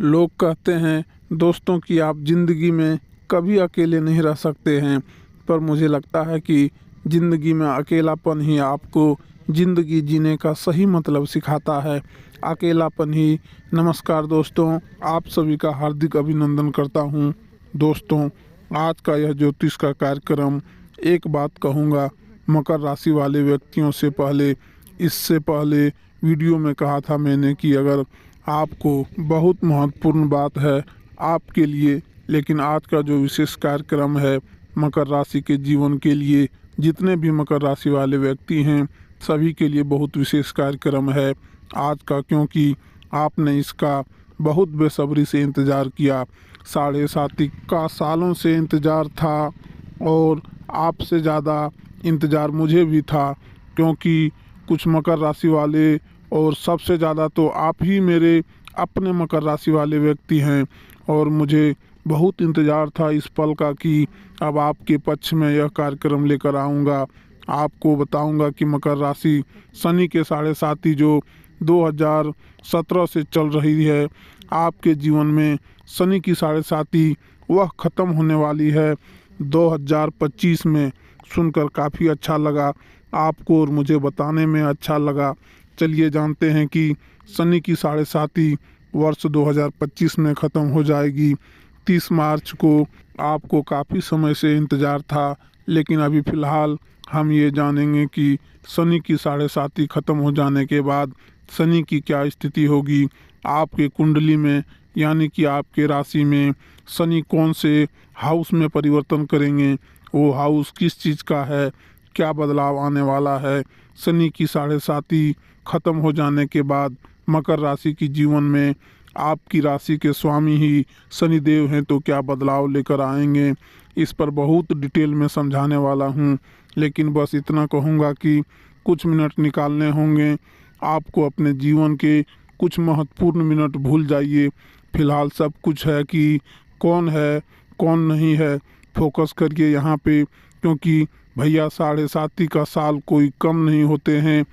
लोग कहते हैं दोस्तों कि आप ज़िंदगी में कभी अकेले नहीं रह सकते हैं, पर मुझे लगता है कि ज़िंदगी में अकेलापन ही आपको ज़िंदगी जीने का सही मतलब सिखाता है। अकेलापन ही। नमस्कार दोस्तों, आप सभी का हार्दिक अभिनंदन करता हूं। दोस्तों, आज का यह ज्योतिष का कार्यक्रम, एक बात कहूँगा, मकर राशि वाले व्यक्तियों से पहले, इससे पहले वीडियो में कहा था मैंने कि अगर आपको बहुत महत्वपूर्ण बात है आपके लिए, लेकिन आज का जो विशेष कार्यक्रम है मकर राशि के जीवन के लिए, जितने भी मकर राशि वाले व्यक्ति हैं सभी के लिए बहुत विशेष कार्यक्रम है आज का, क्योंकि आपने इसका बहुत बेसब्री से इंतज़ार किया। 7.5 का सालों से इंतज़ार था और आपसे ज़्यादा इंतज़ार मुझे भी था, क्योंकि कुछ मकर राशि वाले और सबसे ज़्यादा तो आप ही मेरे अपने मकर राशि वाले व्यक्ति हैं और मुझे बहुत इंतज़ार था इस पल का कि अब आपके पक्ष में यह कार्यक्रम लेकर आऊँगा। आपको बताऊंगा कि मकर राशि शनि के 7.5 जो 2017 से चल रही है आपके जीवन में, शनि की 7.5 वह ख़त्म होने वाली है 2025 में। सुनकर काफ़ी अच्छा लगा आपको और मुझे बताने में अच्छा लगा। चलिए जानते हैं कि शनि की 7.5 वर्ष 2025 में ख़त्म हो जाएगी। 30 मार्च को आपको काफ़ी समय से इंतज़ार था, लेकिन अभी फ़िलहाल हम ये जानेंगे कि शनि की 7.5 ख़त्म हो जाने के बाद शनि की क्या स्थिति होगी आपके कुंडली में, यानी कि आपके राशि में शनि कौन से हाउस में परिवर्तन करेंगे, वो हाउस किस चीज़ का है, क्या बदलाव आने वाला है। शनि की 7.5 ख़त्म हो जाने के बाद मकर राशि की जीवन में आपकी राशि के स्वामी ही शनिदेव हैं, तो क्या बदलाव लेकर आएंगे, इस पर बहुत डिटेल में समझाने वाला हूं। लेकिन बस इतना कहूँगा कि कुछ मिनट निकालने होंगे आपको अपने जीवन के, कुछ महत्वपूर्ण मिनट भूल जाइए। फ़िलहाल सब कुछ है कि कौन है कौन नहीं है, फोकस करिए यहाँ पे, क्योंकि भैया 7.5 का साल कोई कम नहीं होते हैं।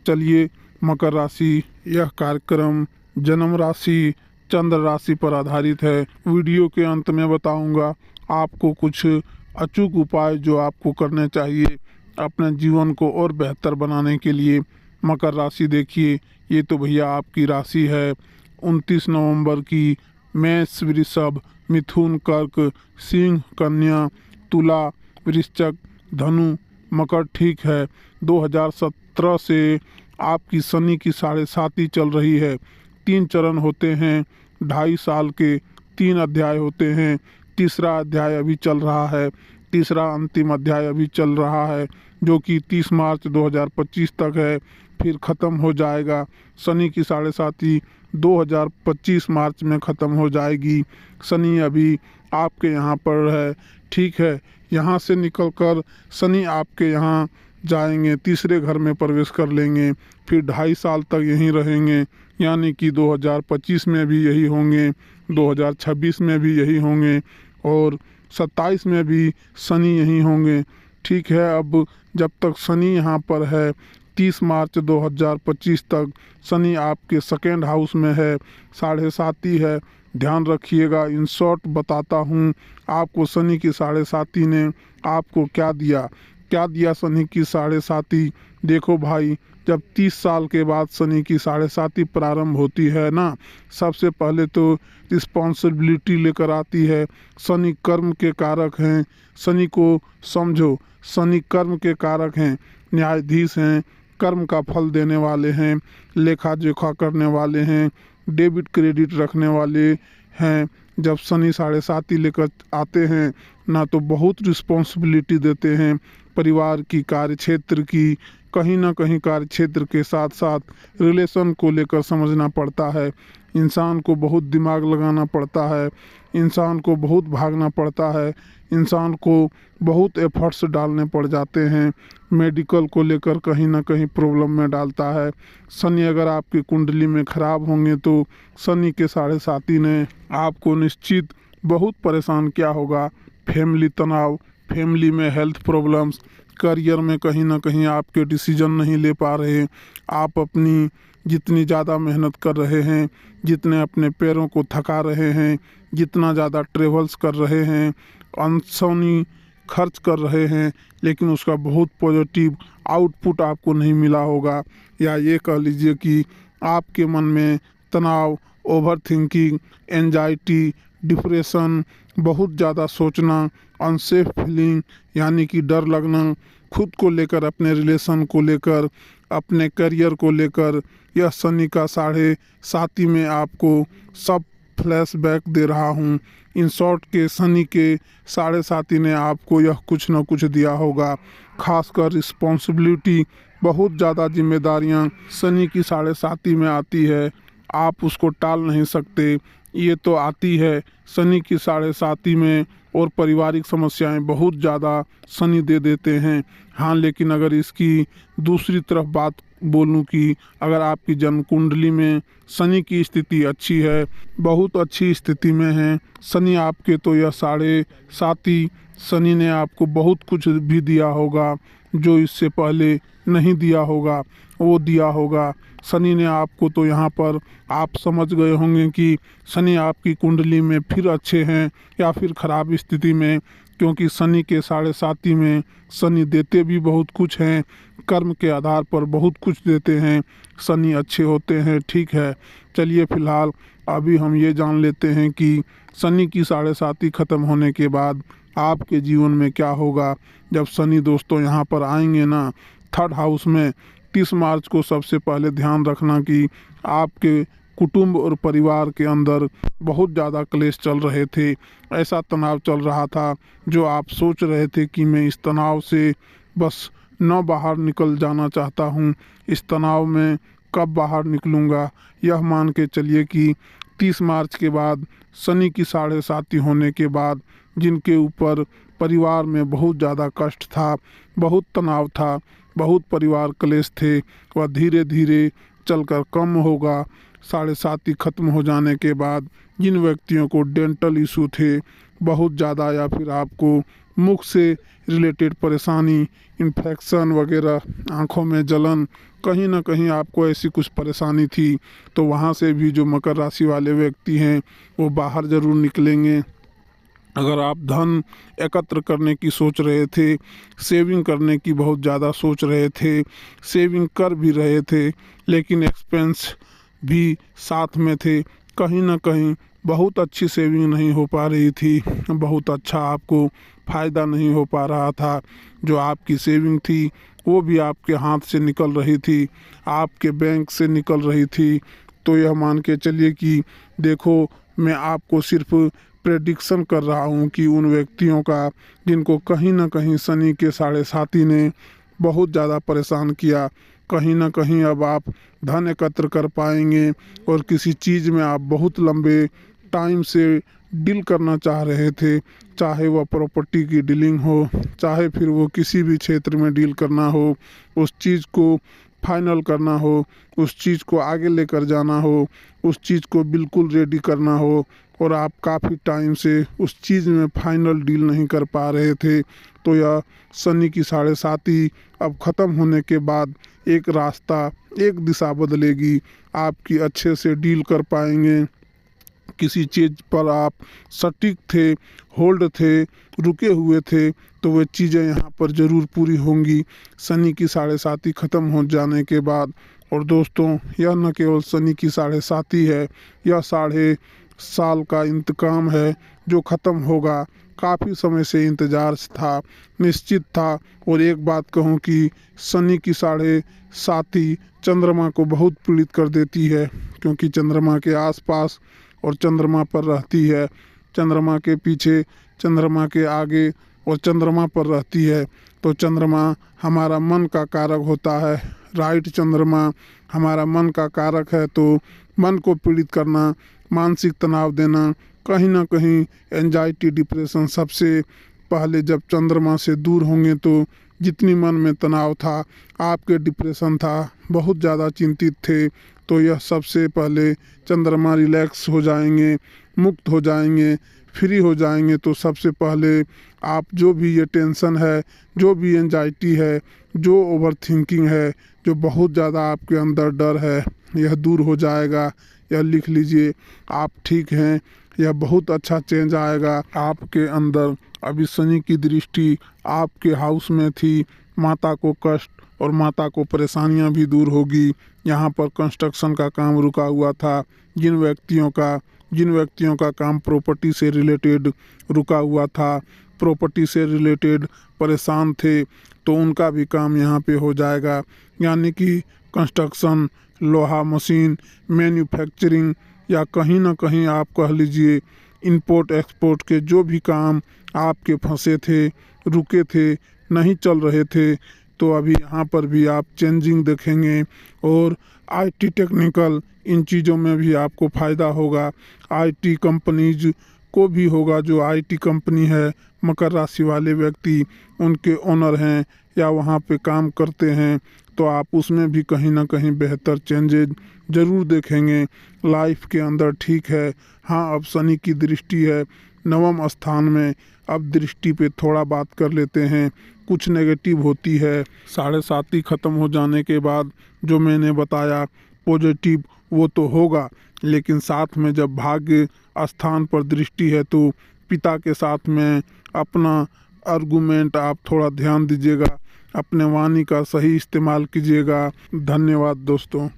चलिए, मकर राशि, यह कार्यक्रम जन्म राशि चंद्र राशि पर आधारित है। वीडियो के अंत में बताऊंगा आपको कुछ अचूक उपाय जो आपको करने चाहिए अपने जीवन को और बेहतर बनाने के लिए। मकर राशि देखिए, ये तो भैया आपकी राशि है 29 नवंबर की। मेष, वृषभ, मिथुन, कर्क, सिंह, कन्या, तुला, वृश्चिक, धनु, मकर। ठीक है, 2017 से आपकी शनि की 7.5 चल रही है। 3 चरण होते हैं, 2.5 साल के 3 अध्याय होते हैं। तीसरा अध्याय अभी चल रहा है, तीसरा अंतिम अध्याय अभी चल रहा है, जो कि 30 मार्च 2025 तक है, फिर ख़त्म हो जाएगा। शनि की 7.5 2025 मार्च में ख़त्म हो जाएगी। शनि अभी आपके यहाँ पर है, ठीक है। यहाँ से निकलकर शनि आपके यहाँ जाएंगे, तीसरे घर में प्रवेश कर लेंगे, फिर 2.5 साल तक यहीं रहेंगे, यानी कि 2025 में भी यही होंगे, 2026 में भी यही होंगे और 27 में भी शनि यहीं होंगे। ठीक है, अब जब तक शनि यहाँ पर है 30 मार्च 2025 तक शनि आपके सेकेंड हाउस में है, 7.5 है। ध्यान रखिएगा, इन शॉर्ट बताता हूँ आपको शनि की 7.5 ने आपको क्या दिया। क्या दिया शनि की 7.5? देखो भाई, जब 30 साल के बाद शनि की 7.5 प्रारंभ होती है ना, सबसे पहले तो रिस्पॉन्सिबिलिटी लेकर आती है। शनि कर्म के कारक हैं, शनि को समझो, शनि कर्म के कारक हैं, न्यायाधीश हैं, कर्म का फल देने वाले हैं, लेखा जोखा करने वाले हैं, डेबिट क्रेडिट रखने वाले हैं। जब शनि 7.5 लेकर आते हैं ना, तो बहुत रिस्पॉन्सिबिलिटी देते हैं परिवार की, कार्य क्षेत्र की, कहीं ना कहीं कार्य क्षेत्र के साथ साथ रिलेशन को लेकर समझना पड़ता है। इंसान को बहुत दिमाग लगाना पड़ता है, इंसान को बहुत भागना पड़ता है, इंसान को बहुत एफर्ट्स डालने पड़ जाते हैं। मेडिकल को लेकर कहीं ना कहीं प्रॉब्लम में डालता है। शनि अगर आपकी कुंडली में ख़राब होंगे तो शनि के 7.5 ने आपको निश्चित बहुत परेशान किया होगा। फैमिली तनाव, फैमिली में हेल्थ प्रॉब्लम्स, करियर में कहीं ना कहीं आपके डिसीजन नहीं ले पा रहे, आप अपनी जितनी ज़्यादा मेहनत कर रहे हैं, जितने अपने पैरों को थका रहे हैं, जितना ज़्यादा ट्रेवल्स कर रहे हैं, अनसोनी खर्च कर रहे हैं, लेकिन उसका बहुत पॉजिटिव आउटपुट आपको नहीं मिला होगा। या ये कह लीजिए कि आपके मन में तनाव, ओवर थिंकिंग, एंजाइटी, डिप्रेशन, बहुत ज़्यादा सोचना, अनसेफ फीलिंग यानी कि डर लगना, खुद को लेकर, अपने रिलेशन को लेकर, अपने करियर को लेकर, यह शनि का 7.5 में आपको सब फ्लैशबैक दे रहा हूँ। इन शॉर्ट के शनि के 7.5 ने आपको यह कुछ न कुछ दिया होगा, खासकर रिस्पॉन्सिबिलिटी, बहुत ज़्यादा जिम्मेदारियाँ शनि की 7.5 में आती है, आप उसको टाल नहीं सकते। ये तो आती है शनि की 7.5 में, और पारिवारिक समस्याएं बहुत ज़्यादा शनि दे देते हैं। हाँ, लेकिन अगर इसकी दूसरी तरफ बात बोलूं कि अगर आपकी जन्म कुंडली में शनि की स्थिति अच्छी है, बहुत अच्छी स्थिति में है शनि आपके, तो यह 7.5 शनि ने आपको बहुत कुछ भी दिया होगा जो इससे पहले नहीं दिया होगा, वो दिया होगा शनि ने आपको। तो यहाँ पर आप समझ गए होंगे कि शनि आपकी कुंडली में फिर अच्छे हैं या फिर खराब स्थिति में, क्योंकि शनि के 7.5 में शनि देते भी बहुत कुछ हैं, कर्म के आधार पर बहुत कुछ देते हैं, शनि अच्छे होते हैं। ठीक है, चलिए फिलहाल अभी हम ये जान लेते हैं कि शनि की 7.5 ख़त्म होने के बाद आपके जीवन में क्या होगा। जब शनि दोस्तों यहाँ पर आएंगे ना 3rd हाउस में, 30 मार्च को सबसे पहले ध्यान रखना कि आपके कुटुंब और परिवार के अंदर बहुत ज़्यादा क्लेश चल रहे थे, ऐसा तनाव चल रहा था जो आप सोच रहे थे कि मैं इस तनाव से बस न बाहर निकल जाना चाहता हूँ, इस तनाव में कब बाहर निकलूँगा। यह मान के चलिए कि 30 मार्च के बाद शनि की 7.5 होने के बाद जिनके ऊपर परिवार में बहुत ज़्यादा कष्ट था, बहुत तनाव था, बहुत परिवार क्लेश थे, वह धीरे धीरे चलकर कम होगा। 7.5 ख़त्म हो जाने के बाद जिन व्यक्तियों को डेंटल इशू थे बहुत ज़्यादा, या फिर आपको मुख से रिलेटेड परेशानी, इन्फेक्शन वगैरह, आँखों में जलन, कहीं ना कहीं आपको ऐसी कुछ परेशानी थी, तो वहाँ से भी जो मकर राशि वाले व्यक्ति हैं वो बाहर ज़रूर निकलेंगे। अगर आप धन एकत्र करने की सोच रहे थे, सेविंग करने की बहुत ज़्यादा सोच रहे थे, सेविंग कर भी रहे थे, लेकिन एक्सपेंस भी साथ में थे, कहीं ना कहीं बहुत अच्छी सेविंग नहीं हो पा रही थी, बहुत अच्छा आपको फ़ायदा नहीं हो पा रहा था। जो आपकी सेविंग थी वो भी आपके हाथ से निकल रही थी, आपके बैंक से निकल रही थी। तो यह मान के चलिए कि देखो, मैं आपको सिर्फ प्रेडिक्शन कर रहा हूँ कि उन व्यक्तियों का जिनको कहीं ना कहीं शनि के 7.5 ने बहुत ज़्यादा परेशान किया, कहीं ना कहीं अब आप धन एकत्र कर पाएंगे, और किसी चीज़ में आप बहुत लंबे टाइम से डील करना चाह रहे थे, चाहे वह प्रॉपर्टी की डीलिंग हो, चाहे फिर वो किसी भी क्षेत्र में डील करना हो, उस चीज़ को फाइनल करना हो, उस चीज़ को आगे लेकर जाना हो, उस चीज़ को बिल्कुल रेडी करना हो, और आप काफ़ी टाइम से उस चीज़ में फाइनल डील नहीं कर पा रहे थे। तो यह शनि की 7.5 अब ख़त्म होने के बाद एक रास्ता, एक दिशा बदलेगी, आपकी अच्छे से डील कर पाएंगे। किसी चीज़ पर आप सटीक थे, होल्ड थे, रुके हुए थे, तो वे चीज़ें यहाँ पर ज़रूर पूरी होंगी शनि की 7.5 ख़त्म हो जाने के बाद। और दोस्तों, यह न केवल शनि की 7.5 है, यह 1.5 साल का इंतकाम है जो ख़त्म होगा। काफ़ी समय से इंतज़ार था, निश्चित था। और एक बात कहूँ कि शनि की 7.5 चंद्रमा को बहुत पीड़ित कर देती है, क्योंकि चंद्रमा के आसपास और चंद्रमा पर रहती है, चंद्रमा के पीछे, चंद्रमा के आगे और चंद्रमा पर रहती है। तो चंद्रमा हमारा मन का कारक होता है, राइट, चंद्रमा हमारा मन का कारक है। तो मन को पीड़ित करना, मानसिक तनाव देना, कहीं ना कहीं एंजाइटी, डिप्रेशन, सबसे पहले जब चंद्रमा से दूर होंगे तो जितनी मन में तनाव था, आपके डिप्रेशन था, बहुत ज़्यादा चिंतित थे, तो यह सबसे पहले चंद्रमा रिलैक्स हो जाएंगे, मुक्त हो जाएंगे, फ्री हो जाएंगे। तो सबसे पहले आप जो भी ये टेंशन है, जो भी एंजाइटी है, जो ओवर थिंकिंग है, जो बहुत ज़्यादा आपके अंदर डर है, यह दूर हो जाएगा। यह लिख लीजिए, आप ठीक हैं। यह बहुत अच्छा चेंज आएगा आपके अंदर। अभी शनि की दृष्टि आपके हाउस में थी, माता को कष्ट और माता को परेशानियां भी दूर होगी। यहाँ पर कंस्ट्रक्शन का काम रुका हुआ था, जिन व्यक्तियों का काम प्रॉपर्टी से रिलेटेड रुका हुआ था, प्रॉपर्टी से रिलेटेड परेशान थे, तो उनका भी काम यहाँ पे हो जाएगा। यानी कि कंस्ट्रक्शन, लोहा मशीन, मैन्युफैक्चरिंग या कहीं ना कहीं आप कह लीजिए इंपोर्ट एक्सपोर्ट के जो भी काम आपके फंसे थे, रुके थे, नहीं चल रहे थे, तो अभी यहाँ पर भी आप चेंजिंग देखेंगे। और आईटी टेक्निकल, इन चीज़ों में भी आपको फ़ायदा होगा। आईटी कंपनीज को भी होगा, जो आईटी कंपनी है, मकर राशि वाले व्यक्ति उनके ओनर हैं या वहाँ पे काम करते हैं, तो आप उसमें भी कहीं ना कहीं बेहतर चेंजेज ज़रूर देखेंगे। लाइफ के अंदर ठीक है। हाँ, अब शनि की दृष्टि है नवम स्थान में। अब दृष्टि पे थोड़ा बात कर लेते हैं। कुछ नेगेटिव होती है, 7.5 ख़त्म हो जाने के बाद जो मैंने बताया पॉजिटिव वो तो होगा, लेकिन साथ में जब भाग्य स्थान पर दृष्टि है तो पिता के साथ में अपना आर्गुमेंट आप थोड़ा ध्यान दीजिएगा, अपने वाणी का सही इस्तेमाल कीजिएगा। धन्यवाद दोस्तों।